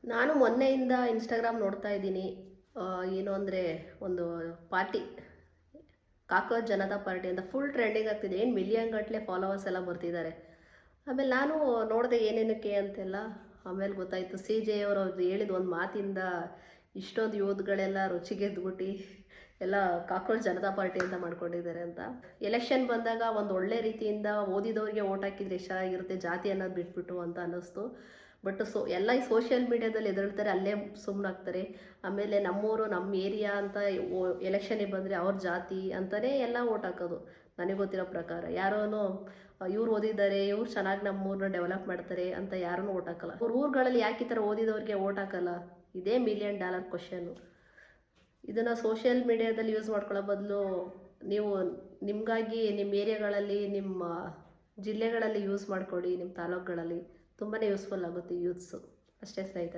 ನಾನು ಮೊನ್ನೆಯಿಂದ ಇನ್ಸ್ಟಾಗ್ರಾಮ್ ನೋಡ್ತಾ ಇದ್ದೀನಿ. ಏನು ಅಂದರೆ ಒಂದು ಪಾರ್ಟಿ, ಕಾಕ್ರೋಚ್ ಜನತಾ ಪಾರ್ಟಿ ಅಂತ ಫುಲ್ ಟ್ರೆಂಡಿಂಗ್ ಆಗ್ತಿದೆ. ಏನು ಮಿಲಿಯನ್ ಗಟ್ಟಲೆ ಫಾಲೋವರ್ಸ್ ಎಲ್ಲ ಬರ್ತಿದ್ದಾರೆ. ಆಮೇಲೆ ನಾನು ನೋಡಿದೆ ಏನೇನಕ್ಕೆ ಅಂತೆಲ್ಲ. ಆಮೇಲೆ ಗೊತ್ತಾಯಿತು ಸಿ ಜೆ ಅವರು ಹೇಳಿದ ಒಂದು ಮಾತಿಂದ ಇಷ್ಟೊಂದು ಯೂತ್ಗಳೆಲ್ಲ ರುಚಿಗೆದ್ಬಿಟ್ಟು ಎಲ್ಲ ಕಾಕ್ರೋಚ್ ಜನತಾ ಪಾರ್ಟಿ ಅಂತ ಮಾಡ್ಕೊಂಡಿದ್ದಾರೆ ಅಂತ. ಎಲೆಕ್ಷನ್ ಬಂದಾಗ ಒಂದು ಒಳ್ಳೆ ರೀತಿಯಿಂದ ಓದಿದವ್ರಿಗೆ ಓಟ್ ಹಾಕಿದ್ರೆ ಎಷ್ಟಾಗಿರುತ್ತೆ ಜಾತಿ ಅನ್ನೋದು ಬಿಟ್ಬಿಟ್ಟು ಅಂತ ಅನ್ನಿಸ್ತು. ಬಟ್ ಎಲ್ಲ ಈ ಸೋಷಿಯಲ್ ಮೀಡ್ಯಾದಲ್ಲಿ ಎದುಳ್ತಾರೆ, ಅಲ್ಲೇ ಸುಮ್ಮನಾಗ್ತಾರೆ. ಆಮೇಲೆ ನಮ್ಮೂರು ನಮ್ಮ ಏರಿಯಾ ಅಂತ ಎಲೆಕ್ಷನಿಗೆ ಬಂದರೆ ಅವ್ರ ಜಾತಿ ಅಂತಲೇ ಎಲ್ಲ ಓಟ್ ಹಾಕೋದು. ನನಗೆ ಗೊತ್ತಿರೋ ಪ್ರಕಾರ ಯಾರೂ ಇವ್ರು ಓದಿದ್ದಾರೆ, ಇವ್ರು ಚೆನ್ನಾಗಿ ನಮ್ಮೂರನ್ನ ಡೆವಲಪ್ ಮಾಡ್ತಾರೆ ಅಂತ ಯಾರೂ ಓಟ್ ಹಾಕಲ್ಲ. ಊರುಗಳಲ್ಲಿ ಯಾಕೆ ಈ ಥರ ಓದಿದವ್ರಿಗೆ ಓಟ್ ಹಾಕಲ್ಲ? ಇದೇ $1,000,000 ಕ್ವಶನ್ನು. ಇದನ್ನು ಸೋಷಿಯಲ್ ಮೀಡ್ಯಾದಲ್ಲಿ ಯೂಸ್ ಮಾಡ್ಕೊಳ್ಳೋ ಬದಲು ನೀವು ನಿಮಗಾಗಿ ನಿಮ್ಮ ಏರಿಯಾಗಳಲ್ಲಿ, ನಿಮ್ಮ ಜಿಲ್ಲೆಗಳಲ್ಲಿ ಯೂಸ್ ಮಾಡಿಕೊಡಿ, ನಿಮ್ಮ ತಾಲೂಕುಗಳಲ್ಲಿ ತುಂಬಾ ಯೂಸ್ಫುಲ್ ಆಗುತ್ತೆ ಯೂತ್ಸು. ಅಷ್ಟೇ ಸ್ನೇಹಿತರೆ.